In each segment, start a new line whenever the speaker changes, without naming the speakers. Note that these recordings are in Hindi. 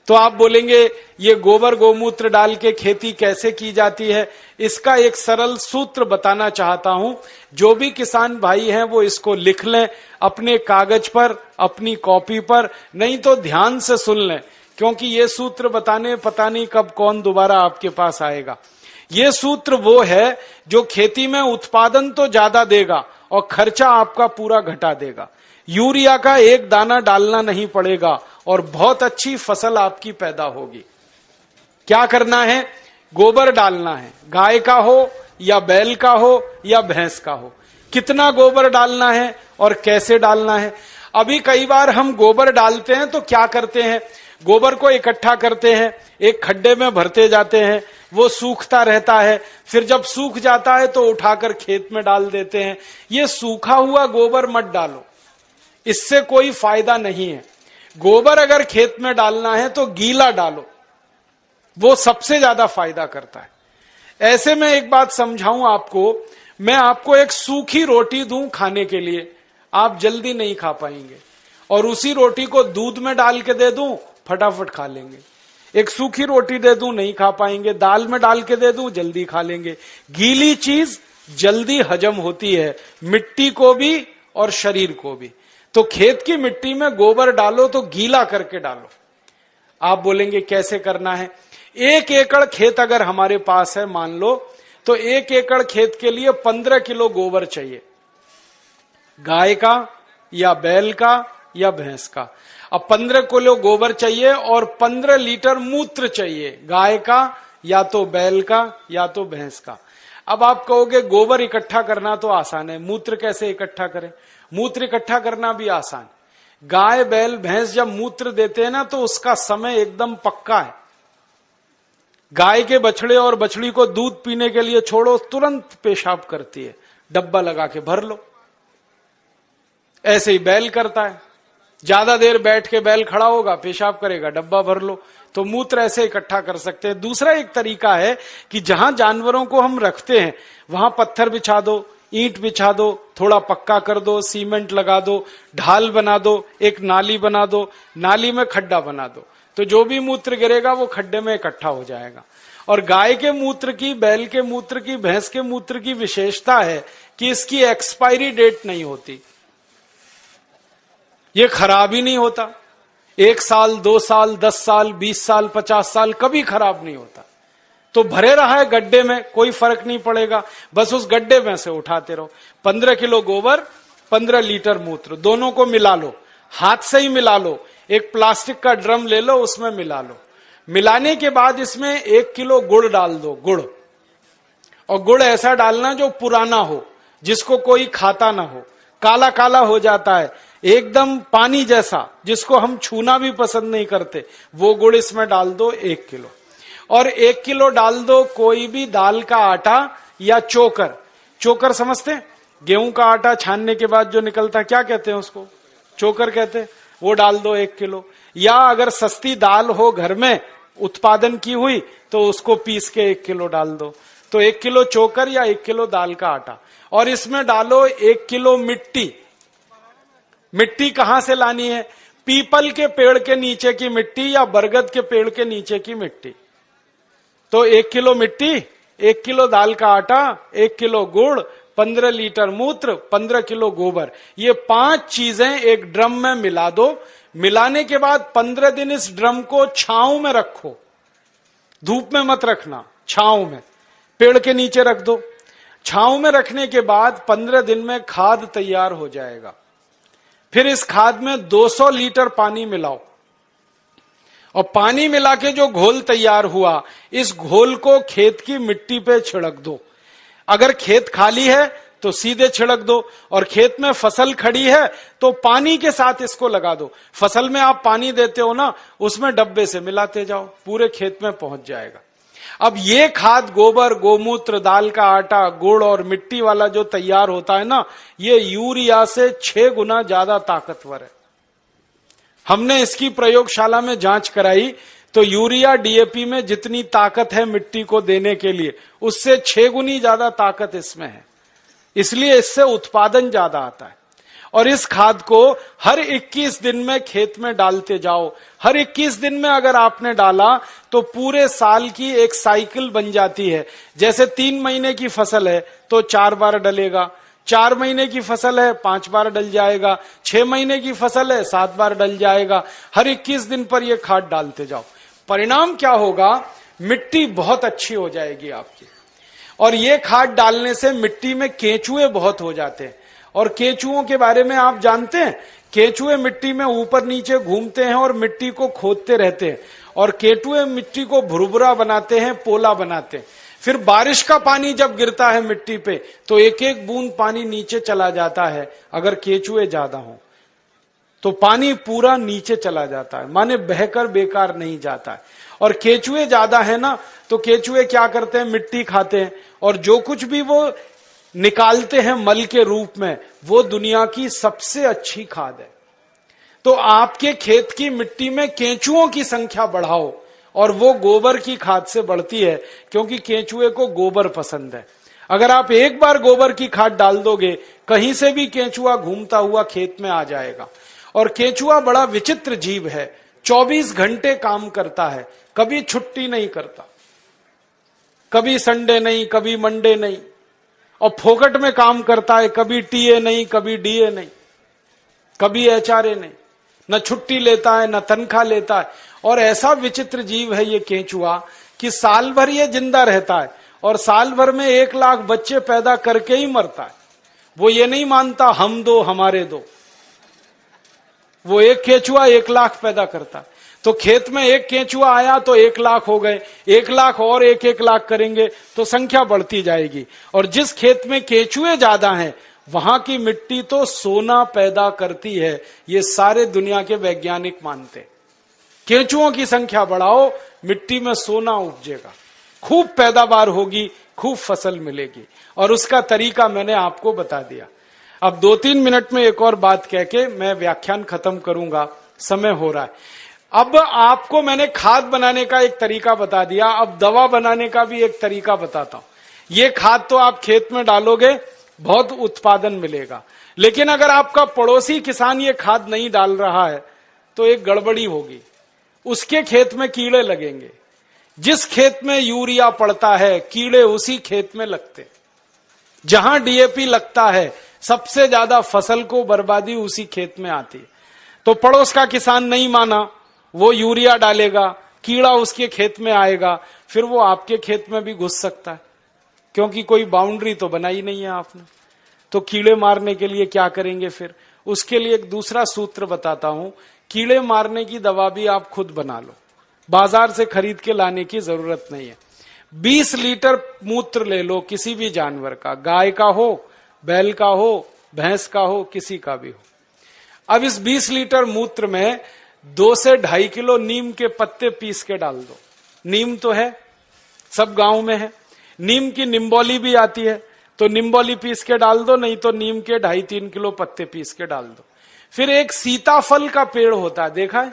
तो आप बोलेंगे ये गोबर गोमूत्र डाल के खेती कैसे की जाती है? इसका एक सरल सूत्र बताना चाहता हूं। जो भी किसान भाई हैं वो इसको लिख लें अपने कागज पर, अपनी कॉपी पर, नहीं तो ध्यान से सुन लें, क्योंकि ये सूत्र बताने पता नहीं कब कौन दोबारा आपके पास आएगा। ये सूत्र वो है जो खेती में उत्पादन तो ज्यादा देगा और खर्चा आपका पूरा घटा देगा। यूरिया का एक दाना डालना नहीं पड़ेगा और बहुत अच्छी फसल आपकी पैदा होगी। क्या करना है? गोबर डालना है, गाय का हो या बैल का हो या भैंस का हो। कितना गोबर डालना है और कैसे डालना है? अभी कई बार हम गोबर डालते हैं तो क्या करते हैं, गोबर को इकट्ठा करते हैं, एक खड्डे में भरते जाते हैं, वो सूखता रहता है, फिर जब सूख जाता है तो उठाकर खेत में डाल देते हैं। ये सूखा हुआ गोबर मत डालो, इससे कोई फायदा नहीं है। गोबर अगर खेत में डालना है तो गीला डालो, वो सबसे ज्यादा फायदा करता है। ऐसे में एक बात समझाऊं आपको, मैं आपको एक सूखी रोटी दूं खाने के लिए, आप जल्दी नहीं खा पाएंगे, और उसी रोटी को दूध में डाल के दे दूं, फटाफट खा लेंगे। एक सूखी रोटी दे दूं, नहीं खा पाएंगे, दाल में डाल के दे दूं, जल्दी खा लेंगे। गीली चीज जल्दी हजम होती है, मिट्टी को भी और शरीर को भी। तो खेत की मिट्टी में गोबर डालो तो गीला करके डालो। आप बोलेंगे कैसे करना है? 1 एकड़ खेत अगर हमारे पास है मान लो, तो 1 एकड़ खेत के लिए 15 किलो गोबर चाहिए, गाय का या बैल का या भैंस का। अब 15 किलो गोबर चाहिए और 15 लीटर मूत्र चाहिए, गाय का या तो बैल का या तो भैंस का। अब आप कहोगे गोबर इकट्ठा करना तो आसान है, मूत्र कैसे इकट्ठा करें? मूत्र इकट्ठा करना भी आसान। गाय बैल भैंस जब मूत्र देते हैं ना तो उसका समय एकदम पक्का है। गाय के बछड़े और बछड़ी को दूध पीने के लिए छोड़ो, तुरंत पेशाब करती है, डब्बा लगा के भर लो। ऐसे ही बैल करता है, ज्यादा देर बैठ के बैल खड़ा होगा, पेशाब करेगा, डब्बा भर लो। तो मूत्र ऐसे इकट्ठा कर सकते हैं। दूसरा एक तरीका है कि जहां जानवरों को हम रखते हैं वहां पत्थर बिछा दो, ईंट बिछा दो, थोड़ा पक्का कर दो, सीमेंट लगा दो, ढाल बना दो, एक नाली बना दो, नाली में खड्डा बना दो, तो जो भी मूत्र गिरेगा वो खड्डे में इकट्ठा हो जाएगा। और गाय के मूत्र की, बैल के मूत्र की, भैंस के मूत्र की विशेषता है कि इसकी एक्सपायरी डेट नहीं होती, ये खराब ही नहीं होता। 1 साल, 2 साल, 10 साल, 20 साल, 50 साल कभी खराब नहीं होता। तो भरे रहा है गड्ढे में, कोई फर्क नहीं पड़ेगा, बस उस गड्ढे में से उठाते रहो। 15 किलो गोबर, 15 लीटर मूत्र, दोनों को मिला लो, हाथ से ही मिला लो। एक प्लास्टिक का ड्रम ले लो, उसमें मिला लो। मिलाने के बाद इसमें 1 किलो गुड़ डाल दो, गुड़। और गुड़ ऐसा डालना जो पुराना हो, जिसको कोई खाता ना हो, काला काला हो जाता है, एकदम पानी जैसा, जिसको हम छूना भी पसंद नहीं करते, वो गुड़ इसमें डाल दो 1 किलो। और 1 किलो डाल दो कोई भी दाल का आटा या चोकर। चोकर समझते हैं? गेहूं का आटा छानने के बाद जो निकलता है, क्या कहते हैं उसको? चोकर कहते हैं। वो डाल दो 1 किलो। या अगर सस्ती दाल हो घर में उत्पादन की हुई तो उसको पीस के 1 किलो डाल दो। तो 1 किलो चोकर या 1 किलो दाल का आटा। और इसमें डालो 1 किलो मिट्टी। मिट्टी कहां से लानी है? पीपल के पेड़ के नीचे की मिट्टी या बरगद के पेड़ के नीचे की मिट्टी। तो 1 किलो मिट्टी, 1 किलो दाल का आटा, 1 किलो गुड़, 15 लीटर मूत्र, 15 किलो गोबर, ये 5 चीजें एक ड्रम में मिला दो। मिलाने के बाद 15 दिन इस ड्रम को छांव में रखो, धूप में मत रखना, छांव में, पेड़ के नीचे रख दो। छांव में रखने के बाद 15 दिन में खाद तैयार हो जाएगा। फिर इस खाद में 200 लीटर पानी मिलाओ और पानी मिला के जो घोल तैयार हुआ, इस घोल को खेत की मिट्टी पे छिड़क दो। अगर खेत खाली है तो सीधे छिड़क दो, और खेत में फसल खड़ी है तो पानी के साथ इसको लगा दो। फसल में आप पानी देते हो ना, उसमें डब्बे से मिलाते जाओ, पूरे खेत में पहुंच जाएगा। अब ये खाद गोबर, गोमूत्र, दाल का आटा, गुड़ और मिट्टी वाला जो तैयार होता है ना, ये यूरिया से 6 गुना ज्यादा ताकतवर है। हमने इसकी प्रयोगशाला में जांच कराई तो यूरिया डीएपी में जितनी ताकत है मिट्टी को देने के लिए, उससे 6 गुनी ज्यादा ताकत इसमें है। इसलिए इससे उत्पादन ज्यादा आता है। और इस खाद को हर 21 दिन में खेत में डालते जाओ। हर 21 दिन में अगर आपने डाला तो पूरे साल की एक साइकिल बन जाती है। जैसे 3 महीने की फसल है तो 4 बार डलेगा, 4 महीने की फसल है 5 बार डल जाएगा, 6 महीने की फसल है 7 बार डल जाएगा। हर 21 दिन पर यह खाद डालते जाओ। परिणाम क्या होगा? मिट्टी बहुत अच्छी हो जाएगी आपकी। और ये खाद डालने से मिट्टी में केंचुए बहुत हो जाते हैं। और केंचुओं के बारे में आप जानते हैं, केंचुए मिट्टी में ऊपर नीचे घूमते हैं और मिट्टी को खोदते रहते हैं। और केंचुए मिट्टी को भुरभुरा बनाते हैं, पोला बनाते हैं। फिर बारिश का पानी जब गिरता है मिट्टी पे तो एक एक बूंद पानी नीचे चला जाता है। अगर केंचुए ज्यादा हो तो पानी पूरा नीचे चला जाता है, माने बहकर बेकार नहीं जाता है। और केंचुए ज्यादा है ना, तो केंचुए क्या करते हैं? मिट्टी खाते हैं और जो कुछ भी वो निकालते हैं मल के रूप में, वो दुनिया की सबसे अच्छी खाद है। तो आपके खेत की मिट्टी में केंचुओं की संख्या बढ़ाओ और वो गोबर की खाद से बढ़ती है, क्योंकि केंचुए को गोबर पसंद है। अगर आप एक बार गोबर की खाद डाल दोगे, कहीं से भी केंचुआ घूमता हुआ खेत में आ जाएगा। और केंचुआ बड़ा विचित्र जीव है, 24 घंटे काम करता है, कभी छुट्टी नहीं करता, कभी संडे नहीं, कभी मंडे नहीं, और फोकट में काम करता है। कभी टीए नहीं, कभी डीए नहीं, कभी एचआरए नहीं, न छुट्टी लेता है न तनख्वाह लेता है। और ऐसा विचित्र जीव है ये केंचुआ कि साल भर ये जिंदा रहता है और साल भर में 1 लाख बच्चे पैदा करके ही मरता है। वो ये नहीं मानता हम दो हमारे दो, वो एक केंचुआ 1 लाख पैदा करता है। तो खेत में एक केंचुआ आया तो 1 लाख हो गए, 1 लाख और 1-1 लाख करेंगे तो संख्या बढ़ती जाएगी। और जिस खेत में केंचुए ज्यादा हैं वहां की मिट्टी तो सोना पैदा करती है। ये सारे दुनिया के वैज्ञानिक मानते हैं। केंचुओं की संख्या बढ़ाओ, मिट्टी में सोना उपजेगा, खूब पैदावार होगी, खूब फसल मिलेगी। और उसका तरीका मैंने आपको बता दिया। अब 2-3 मिनट में एक और बात कह के मैं व्याख्यान खत्म करूंगा, समय हो रहा है। अब आपको मैंने खाद बनाने का एक तरीका बता दिया, अब दवा बनाने का भी एक तरीका बताता हूं। ये खाद तो आप खेत में डालोगे, बहुत उत्पादन मिलेगा, लेकिन अगर आपका पड़ोसी किसान ये खाद नहीं डाल रहा है तो एक गड़बड़ी होगी। उसके खेत में कीड़े लगेंगे। जिस खेत में यूरिया पड़ता है कीड़े उसी खेत में लगते। जहां डीएपी लगता है सबसे ज्यादा फसल को बर्बादी उसी खेत में आती है। तो पड़ोस का किसान नहीं माना, वो यूरिया डालेगा, कीड़ा उसके खेत में आएगा, फिर वो आपके खेत में भी घुस सकता है, क्योंकि कोई बाउंड्री तो बनाई नहीं है आपने। तो कीड़े मारने के लिए क्या करेंगे? फिर उसके लिए एक दूसरा सूत्र बताता हूं। कीड़े मारने की दवा भी आप खुद बना लो, बाजार से खरीद के लाने की जरूरत नहीं है। 20 लीटर मूत्र ले लो किसी भी जानवर का, गाय का हो, बैल का हो, भैंस का हो, किसी का भी हो। अब इस 20 लीटर मूत्र में 2 से 2.5 किलो नीम के पत्ते पीस के डाल दो। नीम तो है, सब गांव में है। नीम की निम्बोली भी आती है, तो निम्बोली पीस के डाल दो, नहीं तो नीम के 2.5-3 किलो पत्ते पीस के डाल दो। फिर एक सीताफल का पेड़ होता है, देखा है,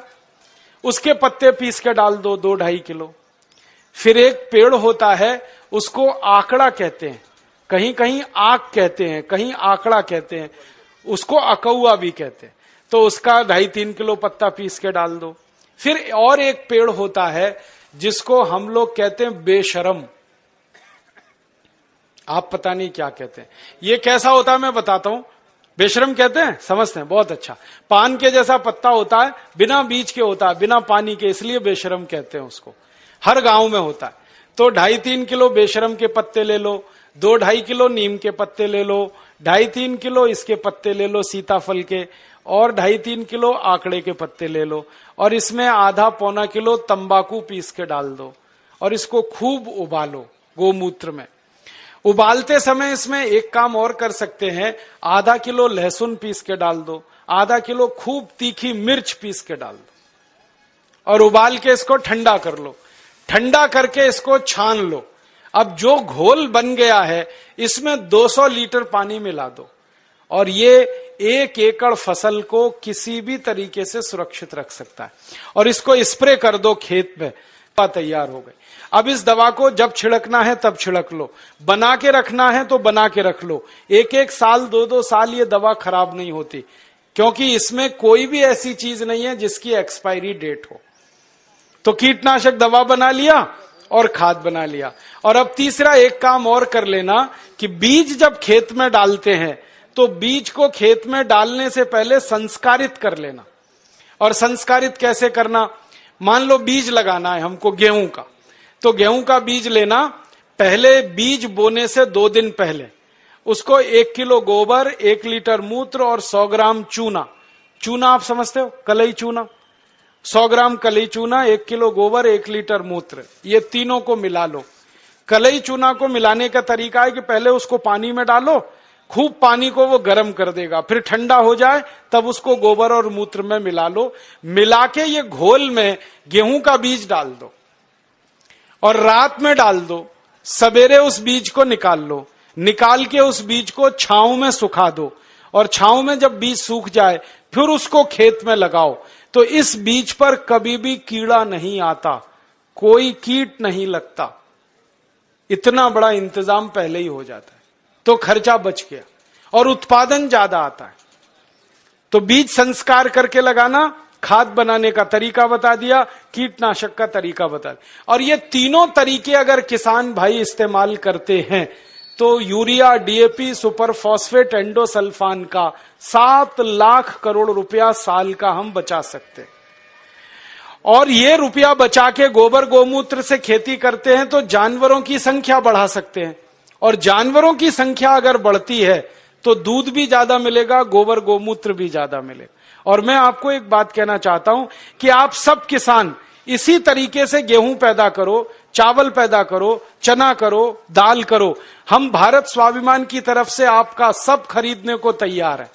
उसके पत्ते पीस के डाल दो 2-2.5 किलो। फिर एक पेड़ होता है, उसको आकड़ा कहते हैं, कहीं कहीं आक कहते हैं, कहीं आकड़ा कहते हैं, उसको अकौआ भी कहते हैं, तो उसका 2.5-3 किलो पत्ता पीस के डाल दो। फिर और एक पेड़ होता है जिसको हम लोग कहते हैं बेशरम, आप पता नहीं क्या कहते हैं। ये कैसा होता है मैं बताता हूं। बेशरम कहते हैं, समझते हैं, बहुत अच्छा। पान के जैसा पत्ता होता है, बिना बीज के होता है, बिना पानी के, इसलिए बेशरम कहते हैं उसको। हर गांव में होता है। तो 2.5-3 किलो बेशरम के पत्ते ले लो, 2-2.5 किलो नीम के पत्ते ले लो, 2.5-3 किलो इसके पत्ते ले लो सीताफल के, और 2.5-3 किलो आंकड़े के पत्ते ले लो, और इसमें आधा-पौना किलो तंबाकू पीस के डाल दो, और इसको खूब उबालो गोमूत्र में। उबालते समय इसमें एक काम और कर सकते हैं, आधा किलो लहसुन पीस के डाल दो, आधा किलो खूब तीखी मिर्च पीस के डाल दो, और उबाल के इसको ठंडा कर लो। ठंडा करके इसको छान लो। अब जो घोल बन गया है इसमें 200 लीटर पानी मिला दो, और ये 1 एकड़ फसल को किसी भी तरीके से सुरक्षित रख सकता है। और इसको स्प्रे कर दो खेत में। दवा तैयार हो गई। अब इस दवा को जब छिड़कना है तब छिड़क लो, बना के रखना है तो बना के रख लो। एक एक साल, दो दो साल ये दवा खराब नहीं होती, क्योंकि इसमें कोई भी ऐसी चीज नहीं है जिसकी एक्सपायरी डेट हो। तो कीटनाशक दवा बना लिया और खाद बना लिया। और अब तीसरा एक काम और कर लेना कि बीज जब खेत में डालते हैं तो बीज को खेत में डालने से पहले संस्कारित कर लेना। और संस्कारित कैसे करना? मान लो बीज लगाना है हमको गेहूं का, तो गेहूं का बीज लेना, पहले बीज बोने से 2 दिन पहले उसको 1 किलो गोबर, 1 लीटर मूत्र और 100 ग्राम चूना, चूना आप समझते हो, कलई चूना, 100 ग्राम कलई चूना, 1 किलो गोबर, 1 लीटर मूत्र, ये तीनों को मिला लो। कलई चूना को मिलाने का तरीका है कि पहले उसको पानी में डालो, खूब पानी को वो गर्म कर देगा, फिर ठंडा हो जाए तब उसको गोबर और मूत्र में मिला लो। मिला के ये घोल में गेहूं का बीज डाल दो और रात में डाल दो, सवेरे उस बीज को निकाल लो, निकाल के उस बीज को छांव में सुखा दो, और छांव में जब बीज सूख जाए फिर उसको खेत में लगाओ। तो इस बीज पर कभी भी कीड़ा नहीं आता, कोई कीट नहीं लगता, इतना बड़ा इंतजाम पहले ही हो जाता है, तो खर्चा बच गया और उत्पादन ज्यादा आता है। तो बीज संस्कार करके लगाना, खाद बनाने का तरीका बता दिया, कीटनाशक का तरीका बता दिया। और ये तीनों तरीके अगर किसान भाई इस्तेमाल करते हैं तो urea, DAP, super phosphate, endosulfan का 7 लाख करोड़ रुपया साल का हम बचा सकते हैं। और ये रुपया बचा के गोबर गोमूत्र से खेती करते हैं तो जानवरों की संख्या बढ़ा सकते हैं, और जानवरों की संख्या अगर बढ़ती है तो दूध भी ज्यादा मिलेगा, गोबर गोमूत्र भी ज्यादा मिलेगा। और मैं आपको एक बात कहना चाहता हूं कि आप सब किसान इसी तरीके से गेहूं पैदा करो, चावल पैदा करो, चना करो, दाल करो। हम भारत स्वाभिमान की तरफ से आपका सब खरीदने को तैयार है,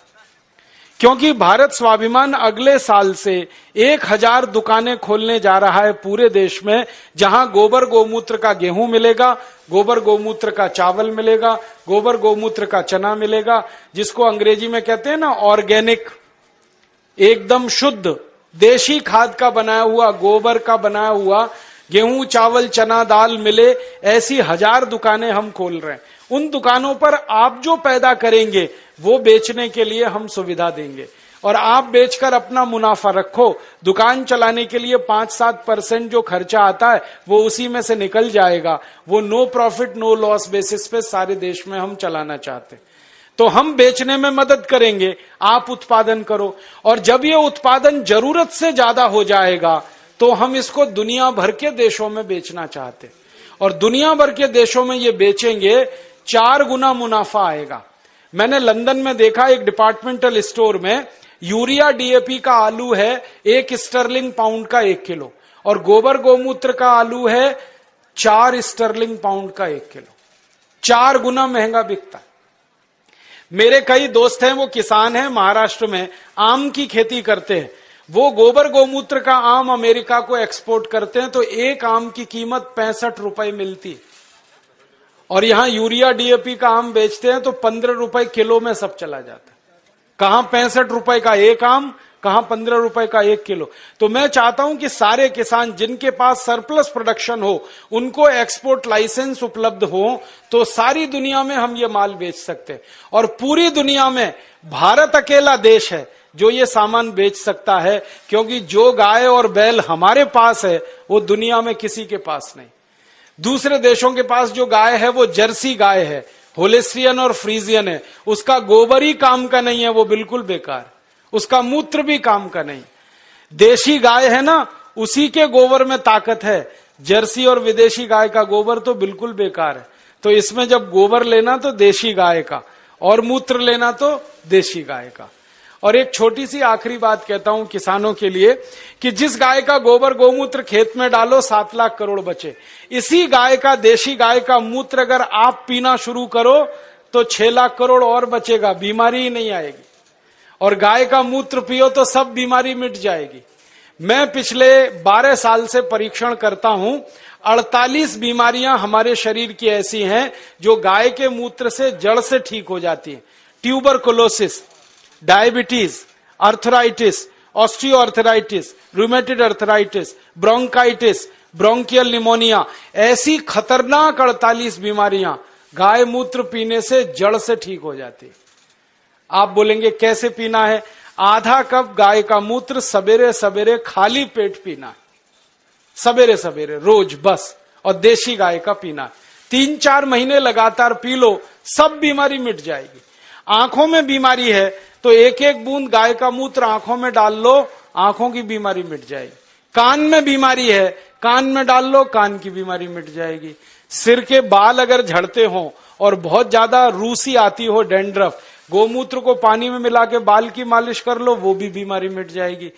क्योंकि भारत स्वाभिमान अगले साल से 1000 दुकानें खोलने जा रहा है पूरे देश में, जहां गोबर गोमूत्र का गेहूं मिलेगा, गोबर गोमूत्र का चावल मिलेगा, गोबर गोमूत्र का चना मिलेगा, जिसको अंग्रेजी में कहते हैं ना ऑर्गेनिक, एकदम शुद्ध देशी खाद का बनाया हुआ, गोबर का बनाया हुआ गेहूं, चावल, चना, दाल मिले। ऐसी 1000 दुकानें हम खोल रहे हैं। उन दुकानों पर आप जो पैदा करेंगे वो बेचने के लिए हम सुविधा देंगे, और आप बेचकर अपना मुनाफा रखो। दुकान चलाने के लिए 5-7% जो खर्चा आता है वो उसी में से निकल जाएगा। वो no profit no loss basis पे सारे देश में हम चलाना चाहते हैं। तो हम बेचने में मदद करेंगे, आप उत्पादन करो। और जब ये उत्पादन जरूरत से ज्यादा हो जाएगा तो हम इसको दुनिया भर के देशों में बेचना चाहते हैं, और दुनिया भर के देशों में ये बेचेंगे 4 गुना मुनाफा आएगा। मैंने लंदन में देखा, एक डिपार्टमेंटल स्टोर में यूरिया डीएपी का आलू है 1 स्टर्लिंग पाउंड का 1 किलो, और गोबर गोमूत्र का आलू है 4 स्टर्लिंग पाउंड का 1 किलो। 4 गुना महंगा बिकता है। मेरे कई दोस्त हैं, वो किसान हैं, महाराष्ट्र में आम की खेती करते हैं। वो गोबर गोमूत्र का आम अमेरिका को एक्सपोर्ट करते हैं, तो एक आम की कीमत 65 रुपए मिलती, और यहां यूरिया डीएपी का आम बेचते हैं तो 15 रुपए किलो में सब चला जाता है। कहां 65 रुपए का एक आम, कहां 15 रुपए का 1 किलो। तो मैं चाहता हूं कि सारे किसान जिनके पास सरप्लस प्रोडक्शन हो, उनको एक्सपोर्ट लाइसेंस उपलब्ध हो, तो सारी दुनिया में हम ये माल बेच सकते हैं। और पूरी दुनिया में भारत अकेला देश है जो ये सामान बेच सकता है, क्योंकि जो गाय और बैल हमारे पास है वो दुनिया में किसी के पास नहीं। दूसरे देशों के पास जो गाय है वो जर्सी गाय है, होलेस्ट्रियन और फ्रीजियन है, उसका गोबर ही काम का नहीं है, वो बिल्कुल बेकार, उसका मूत्र भी काम का नहीं। देशी गाय है ना, उसी के गोबर में ताकत है। जर्सी और विदेशी गाय का गोबर तो बिल्कुल बेकार है। तो इसमें जब गोबर लेना तो देशी गाय का, और मूत्र लेना तो देशी गाय का। और एक छोटी सी आखिरी बात कहता हूं किसानों के लिए, कि जिस गाय का गोबर गोमूत्र खेत में डालो 7 लाख करोड़ बचे। इसी गाय का, देशी गाय का मूत्र अगर आप पीना शुरू करो तो 6 लाख करोड़ और बचेगा, बीमारी ही नहीं आएगी। और गाय का मूत्र पियो तो सब बीमारी मिट जाएगी। मैं पिछले 12 साल से परीक्षण करता हूं, 48 बीमारियां हमारे शरीर की ऐसी हैं जो गाय के मूत्र से जड़ से ठीक हो जाती हैं। Tuberculosis, diabetes, arthritis, osteoarthritis, rheumatoid arthritis, bronchitis, bronchial pneumonia, ऐसी खतरनाक 48 बीमारियां गाय मूत्र पीने से जड़ से ठीक हो जाती। आप बोलेंगे कैसे पीना है? आधा कप गाय का मूत्र सवेरे सवेरे खाली पेट पीना है, सवेरे सवेरे रोज बस, और देशी गाय का पीना है। 3-4 महीने लगातार पी लो, सब बीमारी मिट जाएगी। आंखों में बीमारी है तो एक एक बूंद गाय का मूत्र आंखों में डाल लो, आंखों की बीमारी मिट जाएगी। कान में बीमारी है, कान में डाल लो, कान की बीमारी मिट जाएगी। सिर के बाल अगर झड़ते हो और बहुत ज्यादा रूसी आती हो, डैंड्रफ, गोमूत्र को पानी में मिला के बाल की मालिश कर लो, वो भी बीमारी मिट जाएगी।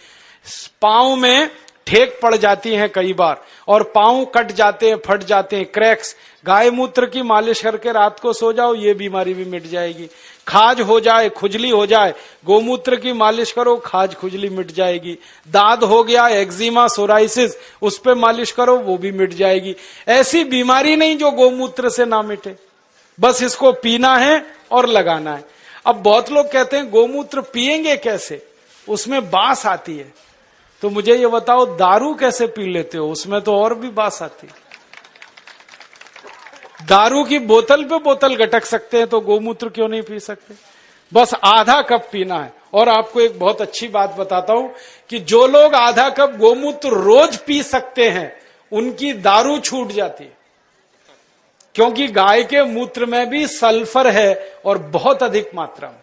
पांव में ठेक पड़ जाती हैं कई बार, और पांव कट जाते हैं, फट जाते हैं, क्रैक्स, गाय मूत्र की मालिश करके रात को सो जाओ, ये बीमारी भी मिट जाएगी। खाज हो जाए, खुजली हो जाए, गोमूत्र की मालिश करो, खाज खुजली मिट जाएगी। दाद हो गया, एक्जिमा, सोराइसिस, उस पे मालिश करो, वो भी मिट जाएगी। ऐसी बीमारी नहीं जो गोमूत्र से ना मिटे, बस इसको पीना है और लगाना है। अब बहुत लोग कहते हैं गोमूत्र पिएंगे कैसे, उसमें बास आती है। तो मुझे ये बताओ, दारू कैसे पी लेते हो? उसमें तो और भी बास आती है। दारू की बोतल पे बोतल गटक सकते हैं, तो गोमूत्र क्यों नहीं पी सकते? बस आधा कप पीना है। और आपको एक बहुत अच्छी बात बताता हूं कि जो लोग आधा कप गोमूत्र रोज पी सकते हैं, उनकी दारू छूट जाती है, क्योंकि गाय के मूत्र में भी सल्फर है और बहुत अधिक मात्रा में।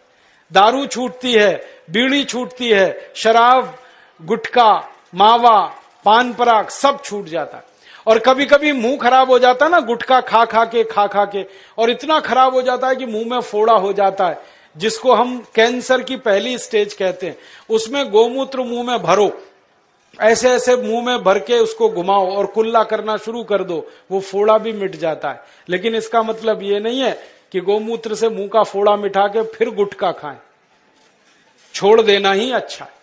दारू छूटती है, बीड़ी छूटती है, शराब, गुटखा, मावा, पान पराग सब छूट जाता है। और कभी कभी मुंह खराब हो जाता है ना, गुटखा खा खा के, और इतना खराब हो जाता है कि मुंह में फोड़ा हो जाता है, जिसको हम कैंसर की पहली स्टेज कहते हैं। उसमें गोमूत्र मुंह में भरो, ऐसे ऐसे मुंह में भर के उसको घुमाओ और कुल्ला करना शुरू कर दो, वो फोड़ा भी मिट जाता है। लेकिन इसका मतलब ये नहीं है कि गोमूत्र से मुंह का फोड़ा मिटा के फिर गुटखा खाएं, छोड़ देना ही अच्छा है।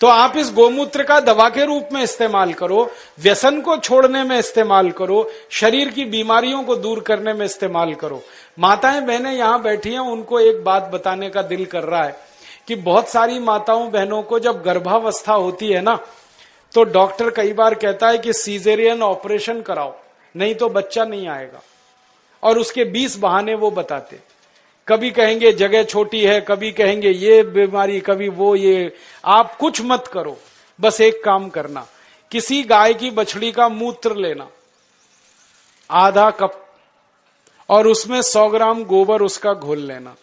तो आप इस गोमूत्र का दवा के रूप में इस्तेमाल करो, व्यसन को छोड़ने में इस्तेमाल करो, शरीर की बीमारियों को दूर करने में इस्तेमाल करो। माताएं बहनें यहां बैठी हैं, उनको एक बात बताने का दिल कर रहा है कि बहुत सारी माताओं बहनों को जब गर्भावस्था होती है ना, तो डॉक्टर कई बार कहता है कि सीजेरियन ऑपरेशन कराओ, नहीं तो बच्चा नहीं आएगा। और उसके 20 बहाने वो बताते, कभी कहेंगे जगह छोटी है, कभी कहेंगे ये बीमारी, कभी वो ये। आप कुछ मत करो, बस एक काम करना, किसी गाय की बछड़ी का मूत्र लेना आधा कप, और उसमें 100 ग्राम गोबर उसका घोल लेना।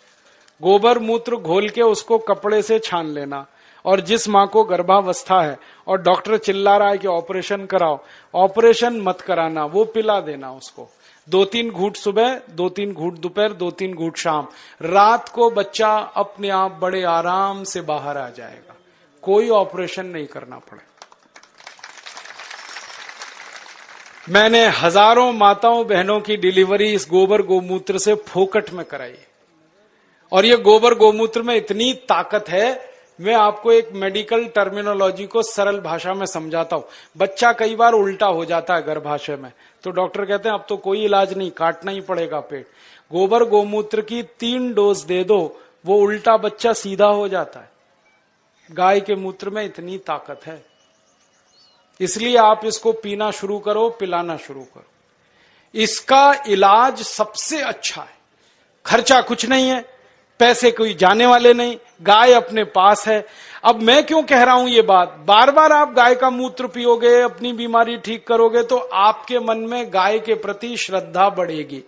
गोबर मूत्र घोल के उसको कपड़े से छान लेना। और जिस मां को गर्भावस्था है और डॉक्टर चिल्ला रहा है कि ऑपरेशन कराओ, ऑपरेशन मत कराना, वो पिला देना उसको। 2-3 घूंट सुबह, 2-3 घूंट दोपहर, 2-3 घूंट शाम। रात को बच्चा अपने आप बड़े आराम से बाहर आ जाएगा, कोई ऑपरेशन नहीं करना पड़े। मैंने हजारों माताओं बहनों की डिलीवरी इस गोबर गोमूत्र से फोकट में कराई। और ये गोबर गोमूत्र में इतनी ताकत है, मैं आपको एक मेडिकल टर्मिनोलॉजी को सरल भाषा में समझाता हूं। बच्चा कई बार उल्टा हो जाता है गर्भाशय में, तो डॉक्टर कहते हैं अब तो कोई इलाज नहीं, काटना ही पड़ेगा पेट। गोबर गोमूत्र की 3 डोज दे दो, वो उल्टा बच्चा सीधा हो जाता है। गाय के मूत्र में इतनी ताकत है, इसलिए आप इसको पीना शुरू करो, पिलाना शुरू करो। इसका इलाज सबसे अच्छा है, खर्चा कुछ नहीं है, पैसे कोई जाने वाले नहीं, गाय अपने पास है। अब मैं क्यों कह रहा हूं ये बात, बार बार आप गाय का मूत्र पियोगे, अपनी बीमारी ठीक करोगे, तो आपके मन में गाय के प्रति श्रद्धा बढ़ेगी।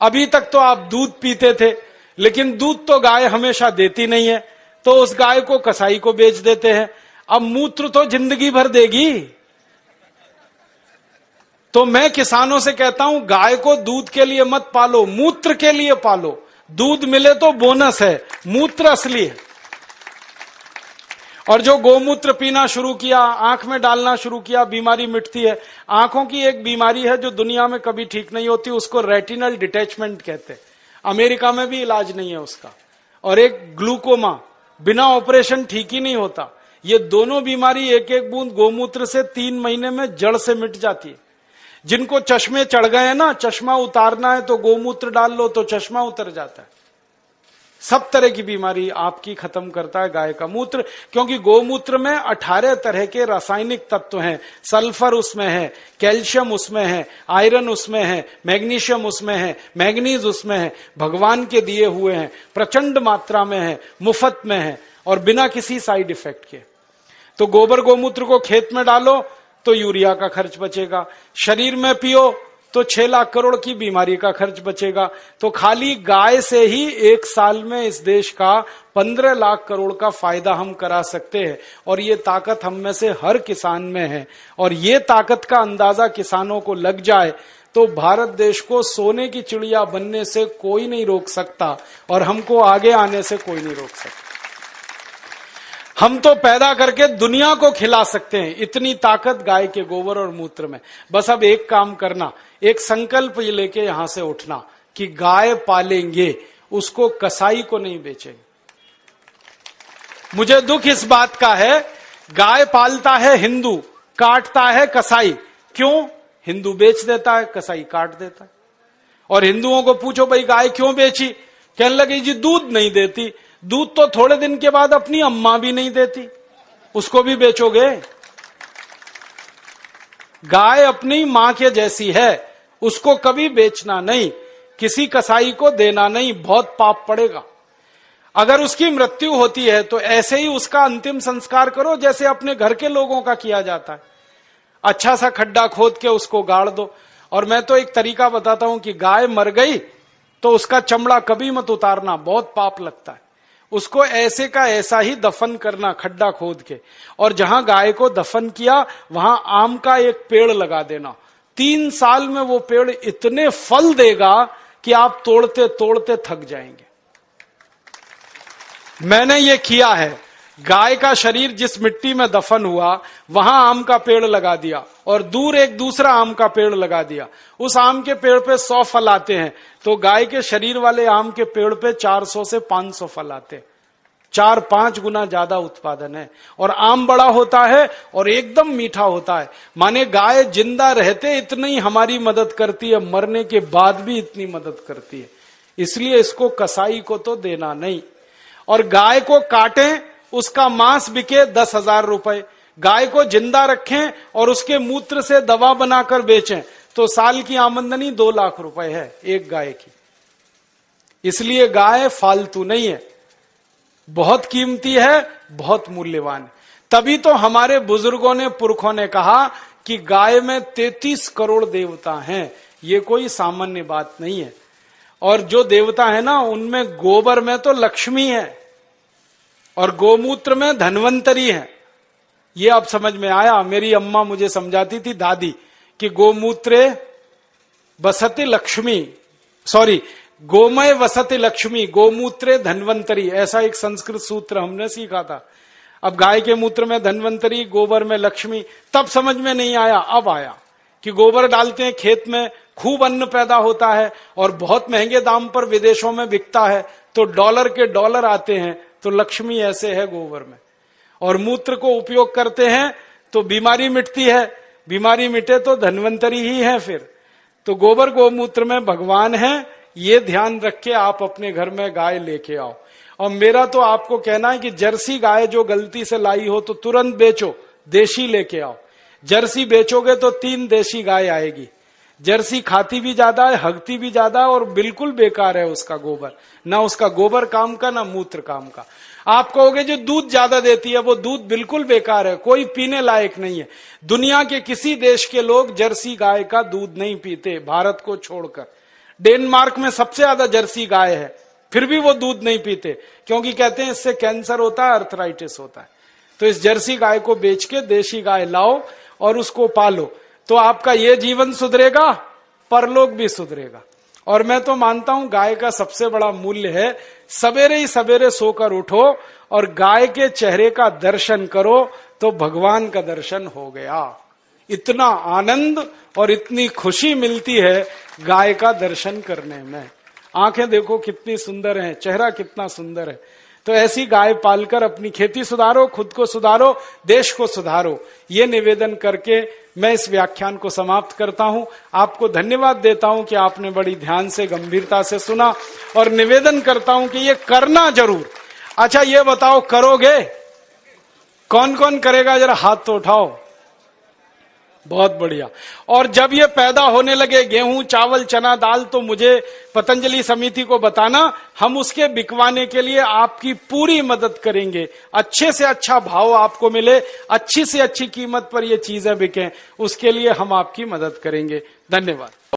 अभी तक तो आप दूध पीते थे, लेकिन दूध तो गाय हमेशा देती नहीं है, तो उस गाय को कसाई को बेच देते हैं। अब मूत्र तो जिंदगी भर देगी। तो मैं किसानों से कहता हूं, गाय को दूध के लिए मत पालो, मूत्र के लिए पालो। दूध मिले तो बोनस है, मूत्र असली है। और जो गोमूत्र पीना शुरू किया, आंख में डालना शुरू किया, बीमारी मिटती है। आंखों की एक बीमारी है जो दुनिया में कभी ठीक नहीं होती, उसको रेटिनल डिटैचमेंट कहते हैं। अमेरिका में भी इलाज नहीं है उसका। और एक ग्लूकोमा, बिना ऑपरेशन ठीक ही नहीं होता। ये दोनों बीमारी एक एक बूंद गोमूत्र से 3 महीने में जड़ से मिट जाती है। जिनको चश्मे चढ़ गए ना, चश्मा उतारना है तो गोमूत्र डाल लो तो चश्मा उतर जाता है। सब तरह की बीमारी आपकी खत्म करता है गाय का मूत्र, क्योंकि गोमूत्र में 18 तरह के रासायनिक तत्व हैं। सल्फर उसमें है, कैल्शियम उसमें है, आयरन उसमें है, मैग्नीशियम उसमें है, मैग्नीज उसमें है, भगवान के दिए हुए हैं, प्रचंड मात्रा में है, मुफ्त में है और बिना किसी साइड इफेक्ट के। तो गोबर गोमूत्र को खेत में डालो तो यूरिया का खर्च बचेगा, शरीर में पियो तो 6 लाख करोड़ की बीमारी का खर्च बचेगा। तो खाली गाय से ही एक साल में इस देश का 15 लाख करोड़ का फायदा हम करा सकते हैं। और ये ताकत हम में से हर किसान में है, और ये ताकत का अंदाजा किसानों को लग जाए तो भारत देश को सोने की चिड़िया बनने से कोई नहीं रोक सकता, और हमको आगे आने से कोई नहीं रोक सकता। हम तो पैदा करके दुनिया को खिला सकते हैं, इतनी ताकत गाय के गोबर और मूत्र में। बस अब एक काम करना, एक संकल्प ये लेके यहां से उठना कि गाय पालेंगे, उसको कसाई को नहीं बेचेंगे। मुझे दुख इस बात का है, गाय पालता है हिंदू, काटता है कसाई। क्यों? हिंदू बेच देता है, कसाई काट देता है। और हिंदुओं को पूछो भाई गाय क्यों बेची, कहने लगे जी दूध नहीं देती। दूध तो थोड़े दिन के बाद अपनी अम्मा भी नहीं देती, उसको भी बेचोगे? गाय अपनी मां के जैसी है, उसको कभी बेचना नहीं, किसी कसाई को देना नहीं, बहुत पाप पड़ेगा। अगर उसकी मृत्यु होती है तो ऐसे ही उसका अंतिम संस्कार करो जैसे अपने घर के लोगों का किया जाता है। अच्छा सा खड्डा खोद के उसको गाड़ दो। और मैं तो एक तरीका बताता हूं कि गाय मर गई तो उसका चमड़ा कभी मत उतारना, बहुत पाप लगता है। उसको ऐसे का ऐसा ही दफन करना, खड्डा खोद के, और जहां गाय को दफन किया वहां आम का एक पेड़ लगा देना। 3 साल में वो पेड़ इतने फल देगा कि आप तोड़ते तोड़ते थक जाएंगे। मैंने ये किया है। गाय का शरीर जिस मिट्टी में दफन हुआ वहां आम का पेड़ लगा दिया, और दूर एक दूसरा आम का पेड़ लगा दिया। उस आम के पेड़ पे 100 फल आते हैं, तो गाय के शरीर वाले आम के पेड़ पे 400 से 500 फल आते हैं। 4-5 गुना ज्यादा उत्पादन है, और आम बड़ा होता है और एकदम मीठा होता है। माने गाय जिंदा रहते इतनी हमारी मदद करती है, मरने के बाद भी इतनी मदद करती है। इसलिए इसको कसाई को तो देना नहीं। और गाय को काटें, उसका मांस बिके 10,000 रुपए, गाय को जिंदा रखें और उसके मूत्र से दवा बनाकर बेचें तो साल की आमदनी 2 लाख रुपए है एक गाय की। इसलिए गाय फालतू नहीं है, बहुत कीमती है, बहुत मूल्यवान है। तभी तो हमारे बुजुर्गों ने, पुरखों ने कहा कि गाय में 33 करोड़ देवता हैं। ये कोई सामान्य बात नहीं है। और जो देवता है ना, उनमें गोबर में तो लक्ष्मी है और गोमूत्र में धन्वंतरी है। ये अब समझ में आया। मेरी अम्मा मुझे समझाती थी, दादी, कि गोमूत्रे वसति लक्ष्मी, सॉरी, गोमय वसति लक्ष्मी, गोमूत्रे धन्वंतरी, ऐसा एक संस्कृत सूत्र हमने सीखा था। अब गाय के मूत्र में धन्वंतरी, गोबर में लक्ष्मी, तब समझ में नहीं आया, अब आया कि गोबर डालते हैं खेत में, खूब अन्न पैदा होता है और बहुत महंगे दाम पर विदेशों में बिकता है, तो डॉलर के डॉलर आते हैं। तो लक्ष्मी ऐसे है गोबर में। और मूत्र को उपयोग करते हैं तो बीमारी मिटती है, बीमारी मिटे तो धन्वंतरी ही है फिर। तो गोबर गोमूत्र में भगवान है, ये ध्यान रख के आप अपने घर में गाय लेके आओ। और मेरा तो आपको कहना है कि जर्सी गाय जो गलती से लाई हो तो तुरंत बेचो, देशी लेके आओ। जर्सी बेचोगे तो 3 देशी गाय आएगी। जर्सी खाती भी ज्यादा है, हगती भी ज्यादा है, और बिल्कुल बेकार है उसका गोबर, ना उसका गोबर काम का ना मूत्र काम का। आप कहोगे जो दूध ज्यादा देती है, वो दूध बिल्कुल बेकार है, कोई पीने लायक नहीं है। दुनिया के किसी देश के लोग जर्सी गाय का दूध नहीं पीते, भारत को छोड़कर। डेनमार्क में सबसे ज्यादा जर्सी गाय है, फिर भी वो दूध नहीं पीते, क्योंकि कहते हैं इससे कैंसर होता है, अर्थराइटिस होता है। तो इस जर्सी गाय को बेच के देशी गाय लाओ और उसको पालो, तो आपका ये जीवन सुधरेगा, परलोक भी सुधरेगा। और मैं तो मानता हूं गाय का सबसे बड़ा मूल्य है, सवेरे ही सवेरे सोकर उठो और गाय के चेहरे का दर्शन करो तो भगवान का दर्शन हो गया। इतना आनंद और इतनी खुशी मिलती है गाय का दर्शन करने में। आंखें देखो कितनी सुंदर हैं, चेहरा कितना सुंदर है। तो ऐसी गाय पालकर अपनी खेती सुधारो, खुद को सुधारो, देश को सुधारो। ये निवेदन करके मैं इस व्याख्यान को समाप्त करता हूं। आपको धन्यवाद देता हूं कि आपने बड़ी ध्यान से, गंभीरता से सुना, और निवेदन करता हूं कि ये करना जरूर। अच्छा, ये बताओ, करोगे? कौन कौन करेगा? जरा हाथ तो उठाओ। बहुत बढ़िया। और जब ये पैदा होने लगे गेहूं, चावल, चना, दाल, तो मुझे पतंजलि समिति को बताना, हम उसके बिकवाने के लिए आपकी पूरी मदद करेंगे। अच्छे से अच्छा भाव आपको मिले, अच्छी से अच्छी कीमत पर ये चीजें बिकें, उसके लिए हम आपकी मदद करेंगे। धन्यवाद।